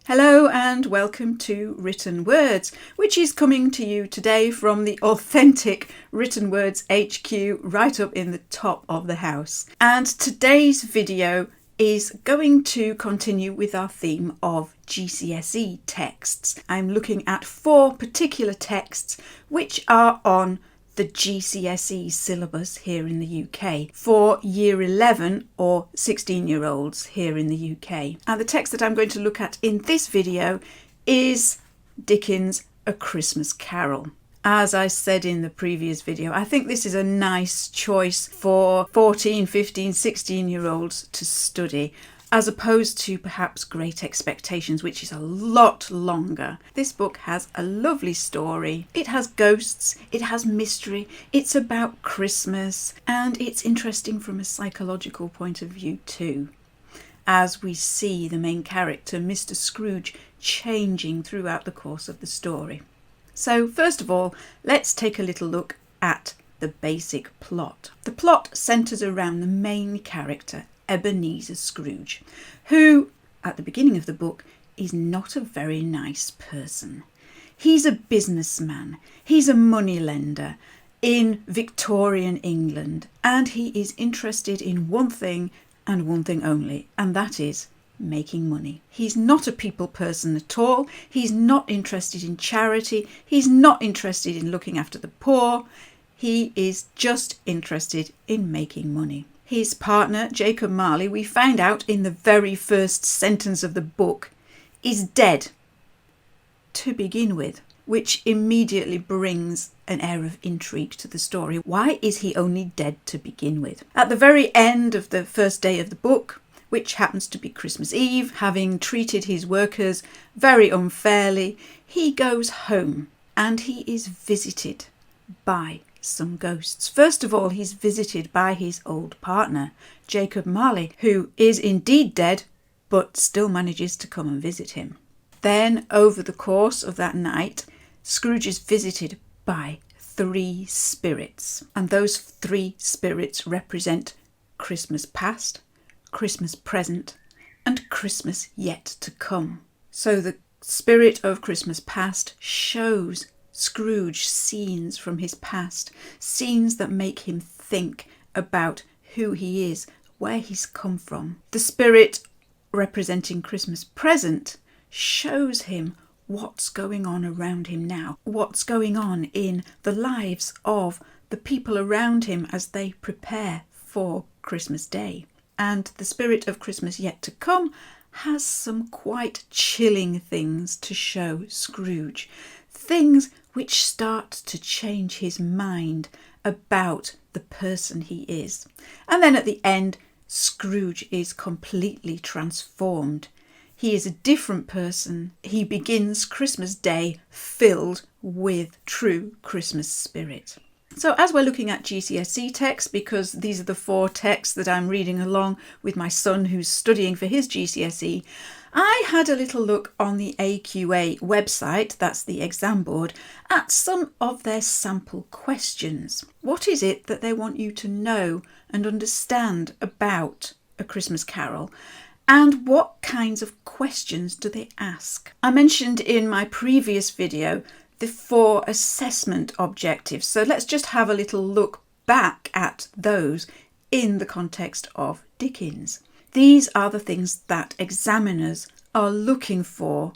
Hello and welcome to Written Words, which is coming to you today from the authentic Written Words HQ right up in the top of the house. And today's video is going to continue with our theme of GCSE texts. I'm looking at 4 particular texts which are on the GCSE syllabus here in the UK for year 11 or 16-year-olds here in the UK. And the text that I'm going to look at in this video is Dickens' A Christmas Carol. As I said in the previous video, I think this is a nice choice for 14, 15, 16-year-olds to study, as opposed to perhaps Great Expectations, which is a lot longer. This book has a lovely story. It has ghosts, it has mystery, it's about Christmas, and it's interesting from a psychological point of view too, as we see the main character, Mr. Scrooge, changing throughout the course of the story. So first of all, let's take a little look at the basic plot. The plot centres around the main character, Ebenezer Scrooge, who, at the beginning of the book, is not a very nice person. He's a businessman, he's a moneylender in Victorian England, and he is interested in one thing and one thing only, and that is making money. He's not a people person at all. He's not interested in charity. He's not interested in looking after the poor. He is just interested in making money. His partner, Jacob Marley, we find out in the very first sentence of the book, is dead to begin with, which immediately brings an air of intrigue to the story. Why is he only dead to begin with? At the very end of the first day of the book, which happens to be Christmas Eve, having treated his workers very unfairly, he goes home and he is visited by some ghosts. First of all, he's visited by his old partner, Jacob Marley, who is indeed dead, but still manages to come and visit him. Then, over the course of that night, Scrooge is visited by 3 spirits, and those 3 spirits represent Christmas past, Christmas present, and Christmas yet to come. So the spirit of Christmas past shows Scrooge scenes from his past, scenes that make him think about who he is, where he's come from. The spirit representing Christmas present shows him what's going on around him now, what's going on in the lives of the people around him as they prepare for Christmas Day. And the spirit of Christmas yet to come has some quite chilling things to show Scrooge. Things which start to change his mind about the person he is. And then at the end, Scrooge is completely transformed. He is a different person. He begins Christmas Day filled with true Christmas spirit. So as we're looking at GCSE texts, because these are the 4 texts that I'm reading along with my son who's studying for his GCSE, I had a little look on the AQA website, that's the exam board, at some of their sample questions. What is it that they want you to know and understand about A Christmas Carol? And what kinds of questions do they ask? I mentioned in my previous video the 4 assessment objectives. So let's just have a little look back at those in the context of Dickens. These are the things that examiners are looking for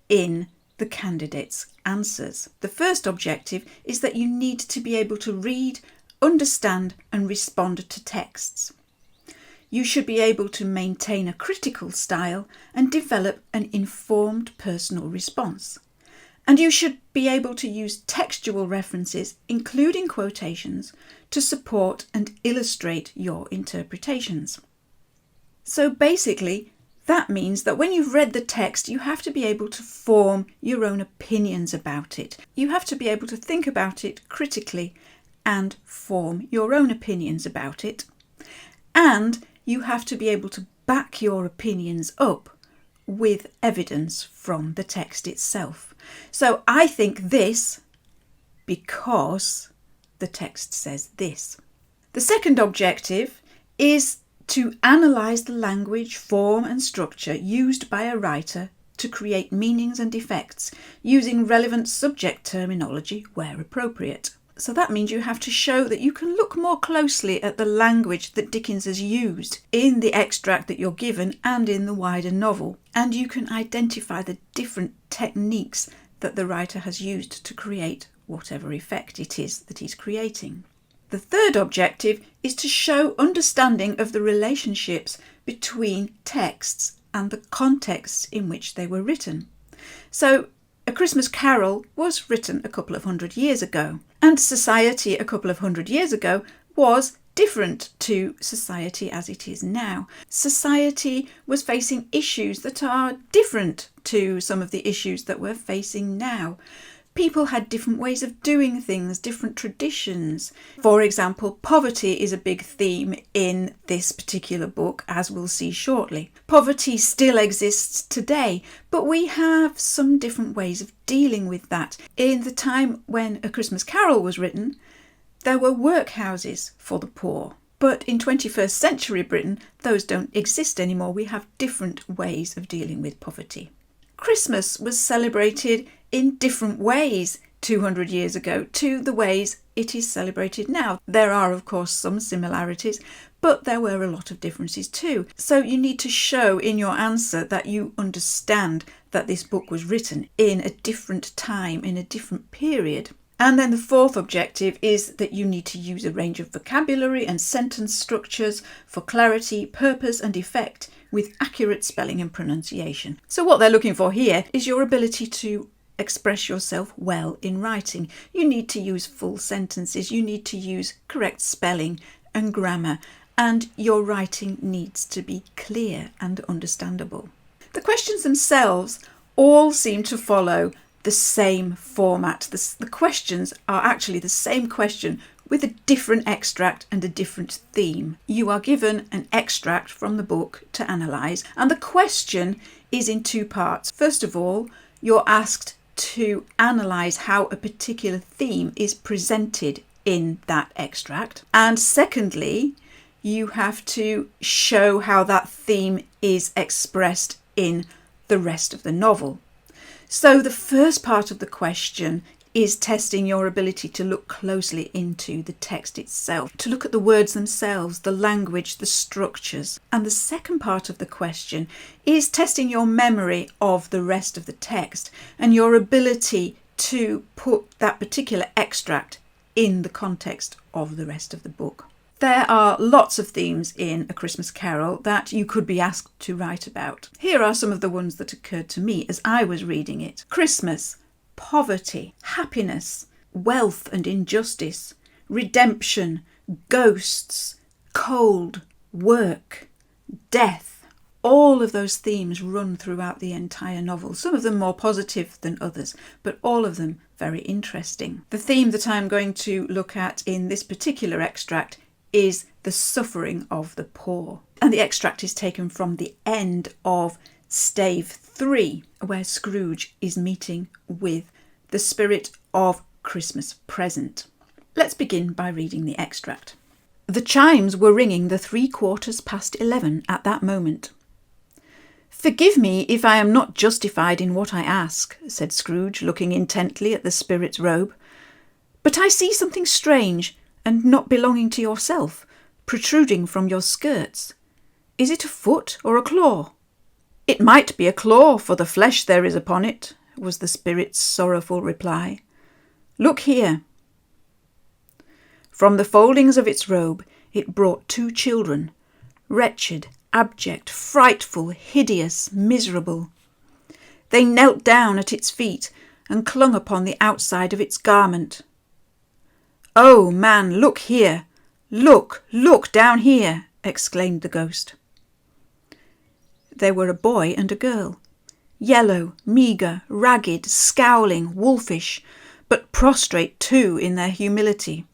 in the candidates' answers. The first objective is that you need to be able to read, understand, and respond to texts. You should be able to maintain a critical style and develop an informed personal response. And you should be able to use textual references, including quotations, to support and illustrate your interpretations. So basically, that means that when you've read the text, you have to be able to form your own opinions about it. You have to be able to think about it critically and form your own opinions about it. And you have to be able to back your opinions up with evidence from the text itself. So I think this because the text says this. The second objective is to analyse the language, form and structure used by a writer to create meanings and effects using relevant subject terminology where appropriate. So that means you have to show that you can look more closely at the language that Dickens has used in the extract that you're given and in the wider novel. And you can identify the different techniques that the writer has used to create whatever effect it is that he's creating. The third objective is to show understanding of the relationships between texts and the contexts in which they were written. So, A Christmas Carol was written a couple of hundred years ago, and society a couple of hundred years ago was different to society as it is now. Society was facing issues that are different to some of the issues that we're facing now. People had different ways of doing things, different traditions. For example, poverty is a big theme in this particular book, as we'll see shortly. Poverty still exists today, but we have some different ways of dealing with that. In the time when A Christmas Carol was written, there were workhouses for the poor. But in 21st century Britain, those don't exist anymore. We have different ways of dealing with poverty. Christmas was celebrated in different ways 200 years ago to the ways it is celebrated now. There are, of course, some similarities, but there were a lot of differences too. So you need to show in your answer that you understand that this book was written in a different time, in a different period. And then the fourth objective is that you need to use a range of vocabulary and sentence structures for clarity, purpose and effect with accurate spelling and pronunciation. So what they're looking for here is your ability to express yourself well in writing. You need to use full sentences, you need to use correct spelling and grammar, and your writing needs to be clear and understandable. The questions themselves all seem to follow the same format. The questions are actually the same question with a different extract and a different theme. You are given an extract from the book to analyse, and the question is in two parts. First of all, you're asked to analyse how a particular theme is presented in that extract. And secondly, you have to show how that theme is expressed in the rest of the novel. So the first part of the question is testing your ability to look closely into the text itself, to look at the words themselves, the language, the structures. And the second part of the question is testing your memory of the rest of the text and your ability to put that particular extract in the context of the rest of the book. There are lots of themes in A Christmas Carol that you could be asked to write about. Here are some of the ones that occurred to me as I was reading it. Christmas, poverty, happiness, wealth and injustice, redemption, ghosts, cold, work, death. All of those themes run throughout the entire novel, some of them more positive than others, but all of them very interesting. The theme that I'm going to look at in this particular extract is the suffering of the poor. And the extract is taken from the end of Stave 3, where Scrooge is meeting with the spirit of Christmas present. Let's begin by reading the extract. The chimes were ringing the 11:15 at that moment. "Forgive me if I am not justified in what I ask," said Scrooge, looking intently at the spirit's robe, "but I see something strange and not belonging to yourself, protruding from your skirts. Is it a foot or a claw?" "It might be a claw for the flesh there is upon it," was the spirit's sorrowful reply. "Look here." From the foldings of its robe it brought 2 children, wretched, abject, frightful, hideous, miserable. They knelt down at its feet and clung upon the outside of its garment. "Oh, man, look here! Look down here!" exclaimed the ghost. They were a boy and a girl, yellow, meagre, ragged, scowling, wolfish, but prostrate too in their humility.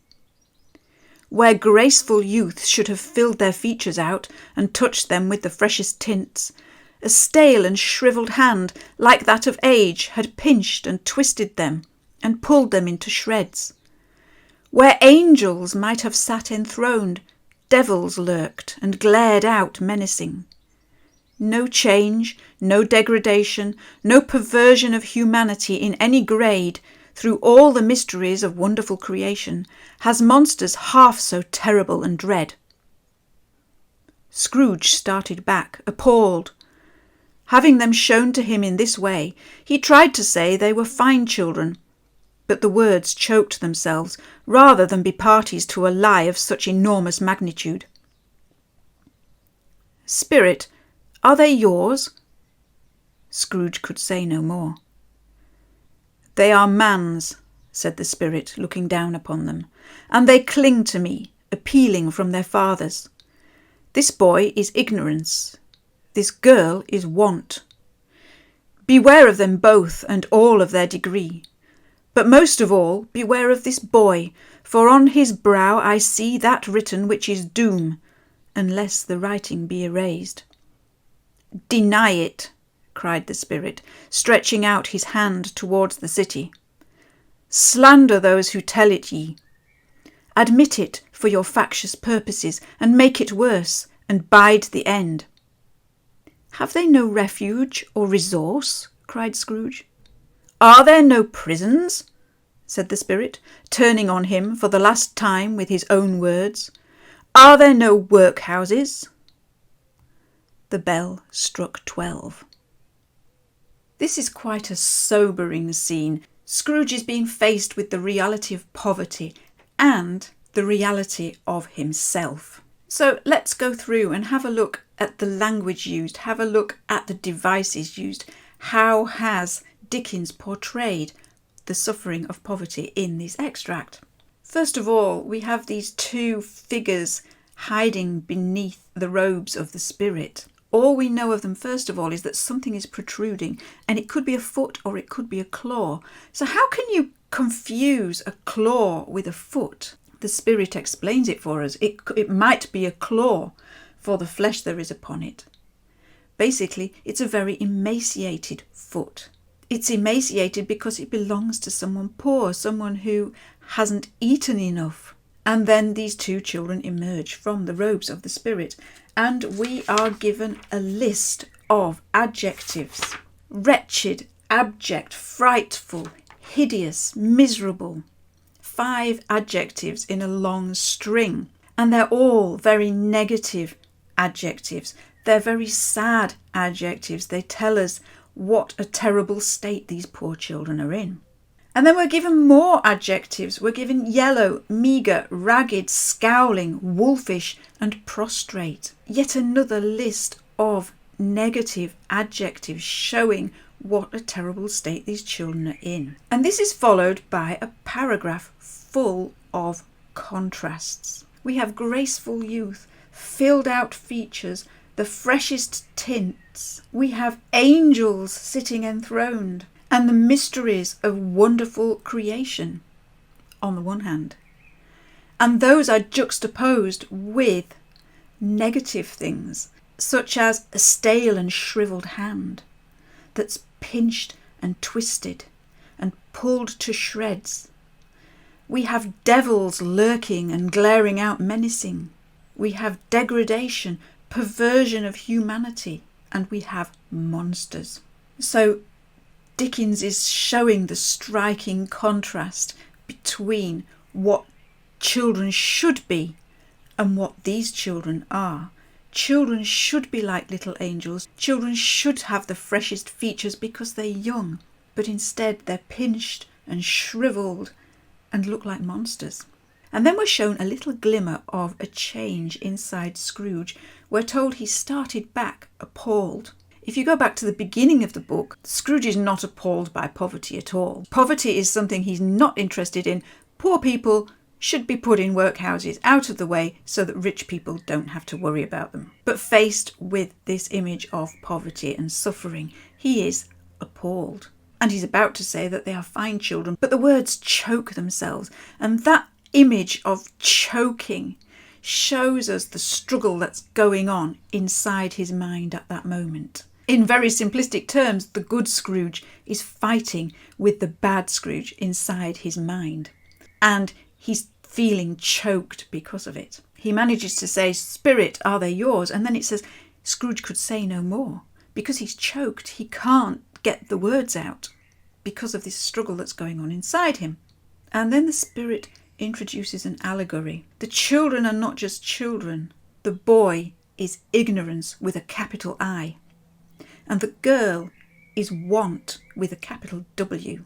Where graceful youth should have filled their features out and touched them with the freshest tints, a stale and shrivelled hand, like that of age, had pinched and twisted them and pulled them into shreds. Where angels might have sat enthroned, devils lurked and glared out menacing. No change, no degradation, no perversion of humanity in any grade through all the mysteries of wonderful creation has monsters half so terrible and dread. Scrooge started back, appalled. Having them shown to him in this way, he tried to say they were fine children, but the words choked themselves rather than be parties to a lie of such enormous magnitude. Spirit, are they yours? Scrooge could say no more. They are man's, said the spirit, looking down upon them, and they cling to me, appealing from their fathers. This boy is ignorance. This girl is want. Beware of them both and all of their degree. But most of all, beware of this boy, for on his brow I see that written which is doom, unless the writing be erased. Deny it, cried the spirit, stretching out his hand towards the city. Slander those who tell it ye. Admit it for your factious purposes, and make it worse, and bide the end. Have they no refuge or resource? Cried Scrooge. Are there no prisons? Said the spirit, turning on him for the last time with his own words. Are there no workhouses? The bell struck 12. This is quite a sobering scene. Scrooge is being faced with the reality of poverty and the reality of himself. So let's go through and have a look at the language used, have a look at the devices used. How has Dickens portrayed the suffering of poverty in this extract? First of all, we have these two figures hiding beneath the robes of the spirit. All we know of them, first of all, is that something is protruding, and it could be a foot or it could be a claw. So how can you confuse a claw with a foot? The spirit explains it for us. It might be a claw for the flesh there is upon it. Basically, it's a very emaciated foot. It's emaciated because it belongs to someone poor, someone who hasn't eaten enough. And then these two children emerge from the robes of the spirit, and we are given a list of adjectives. Wretched, abject, frightful, hideous, miserable. 5 adjectives in a long string, and they're all very negative adjectives. They're very sad adjectives. They tell us what a terrible state these poor children are in. And then we're given more adjectives. We're given yellow, meagre, ragged, scowling, wolfish, and prostrate. Yet another list of negative adjectives showing what a terrible state these children are in. And this is followed by a paragraph full of contrasts. We have graceful youth, filled out features, the freshest tints. We have angels sitting enthroned, and the mysteries of wonderful creation on the one hand. And those are juxtaposed with negative things, such as a stale and shriveled hand that's pinched and twisted and pulled to shreds. We have devils lurking and glaring out menacing. We have degradation, perversion of humanity, and we have monsters. So Dickens is showing the striking contrast between what children should be and what these children are. Children should be like little angels. Children should have the freshest features because they're young, but instead they're pinched and shriveled and look like monsters. And then we're shown a little glimmer of a change inside Scrooge. We're told he started back appalled. If you go back to the beginning of the book, Scrooge is not appalled by poverty at all. Poverty is something he's not interested in. Poor people should be put in workhouses out of the way so that rich people don't have to worry about them. But faced with this image of poverty and suffering, he is appalled. And he's about to say that they are fine children, but the words choke themselves. And that image of choking shows us the struggle that's going on inside his mind at that moment. In very simplistic terms, the good Scrooge is fighting with the bad Scrooge inside his mind. And he's feeling choked because of it. He manages to say, "Spirit, are they yours?" And then it says, Scrooge could say no more. Because he's choked, he can't get the words out because of this struggle that's going on inside him. And then the Spirit introduces an allegory. The children are not just children. The boy is ignorance with a capital I. And the girl is want with a capital W.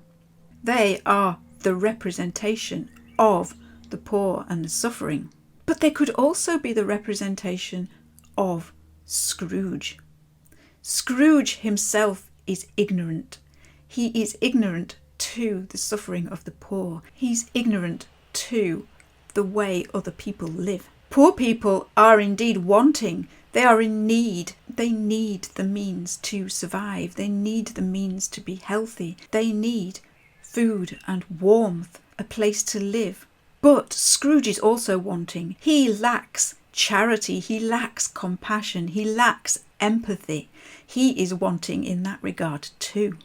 They are the representation of the poor and the suffering. But they could also be the representation of Scrooge. Scrooge himself is ignorant. He is ignorant to the suffering of the poor. He's ignorant to the way other people live. Poor people are indeed wanting. They are in need. They need the means to survive. They need the means to be healthy. They need food and warmth, a place to live. But Scrooge is also wanting. He lacks charity. He lacks compassion. He lacks empathy. He is wanting in that regard too.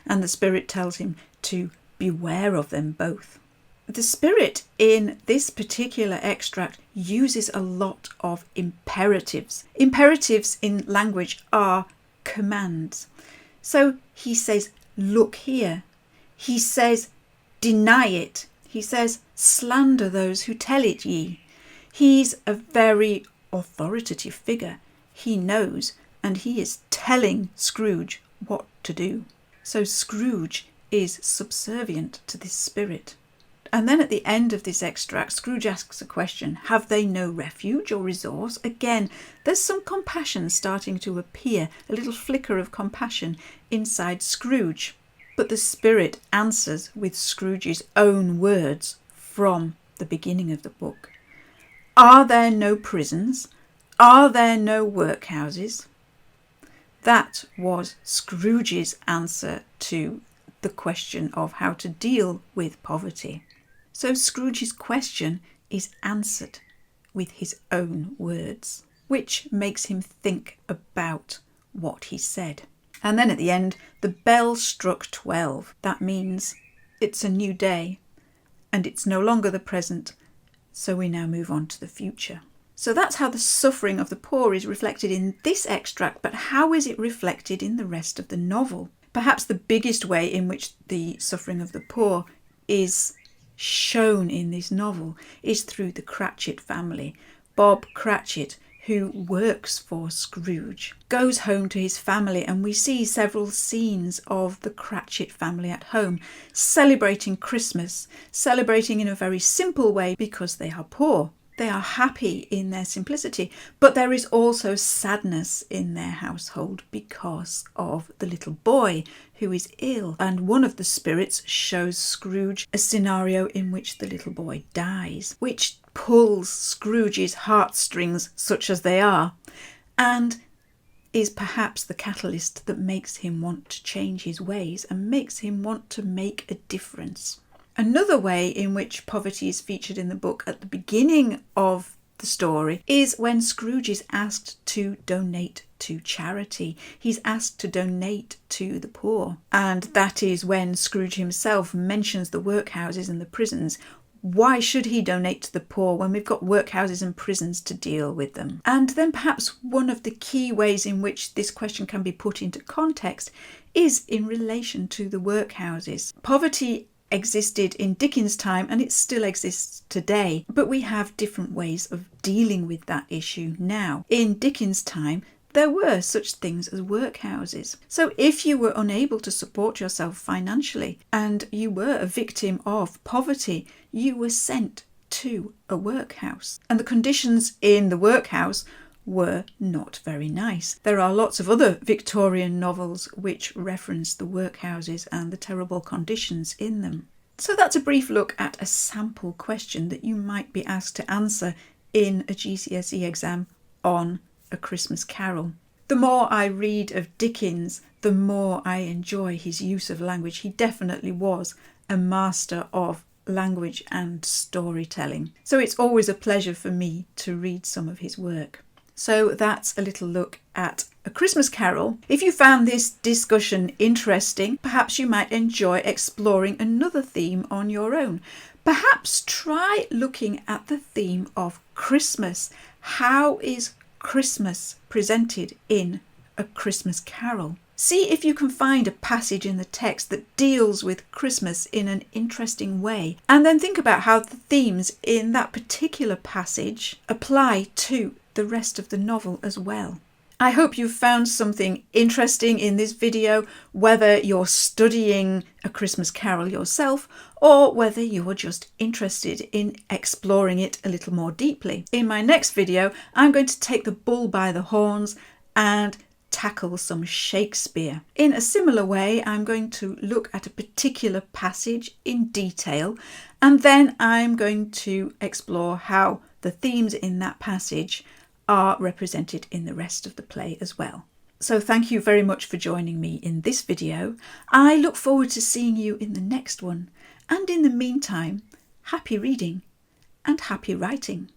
And the Spirit tells him to beware of them both. The Spirit in this particular extract uses a lot of imperatives. Imperatives in language are commands. So he says, look here. He says, deny it. He says, slander those who tell it ye. He's a very authoritative figure. He knows, and he is telling Scrooge what to do. So Scrooge is subservient to this Spirit. And then at the end of this extract, Scrooge asks a question. Have they no refuge or resource? Again, there's some compassion starting to appear, a little flicker of compassion inside Scrooge. But the Spirit answers with Scrooge's own words from the beginning of the book. Are there no prisons? Are there no workhouses? That was Scrooge's answer to the question of how to deal with poverty. So Scrooge's question is answered with his own words, which makes him think about what he said. And then at the end, the bell struck 12. That means it's a new day and it's no longer the present. So we now move on to the future. So that's how the suffering of the poor is reflected in this extract, but how is it reflected in the rest of the novel? Perhaps the biggest way in which the suffering of the poor is shown in this novel is through the Cratchit family. Bob Cratchit, who works for Scrooge, goes home to his family, and we see several scenes of the Cratchit family at home, celebrating Christmas, celebrating in a very simple way because they are poor. They are happy in their simplicity, but there is also sadness in their household because of the little boy who is ill. And one of the spirits shows Scrooge a scenario in which the little boy dies, which pulls Scrooge's heartstrings, such as they are, and is perhaps the catalyst that makes him want to change his ways and makes him want to make a difference. Another way in which poverty is featured in the book at the beginning of the story is when Scrooge is asked to donate to charity. He's asked to donate to the poor. And that is when Scrooge himself mentions the workhouses and the prisons. Why should he donate to the poor when we've got workhouses and prisons to deal with them? And then perhaps one of the key ways in which this question can be put into context is in relation to the workhouses. Poverty existed in Dickens' time and it still exists today, but we have different ways of dealing with that issue now. In Dickens' time, there were such things as workhouses. So if you were unable to support yourself financially and you were a victim of poverty, you were sent to a workhouse. And the conditions in the workhouse were not very nice. There are lots of other Victorian novels which reference the workhouses and the terrible conditions in them. So that's a brief look at a sample question that you might be asked to answer in a GCSE exam on A Christmas Carol. The more I read of Dickens, the more I enjoy his use of language. He definitely was a master of language and storytelling. So it's always a pleasure for me to read some of his work. So that's a little look at A Christmas Carol. If you found this discussion interesting, perhaps you might enjoy exploring another theme on your own. Perhaps try looking at the theme of Christmas. How is Christmas presented in A Christmas Carol. See if you can find a passage in the text that deals with Christmas in an interesting way, and then think about how the themes in that particular passage apply to the rest of the novel as well. I hope you've found something interesting in this video, whether you're studying A Christmas Carol yourself or whether you're just interested in exploring it a little more deeply. In my next video, I'm going to take the bull by the horns and tackle some Shakespeare. In a similar way, I'm going to look at a particular passage in detail, and then I'm going to explore how the themes in that passage are represented in the rest of the play as well. So thank you very much for joining me in this video. I look forward to seeing you in the next one, and in the meantime, happy reading and happy writing.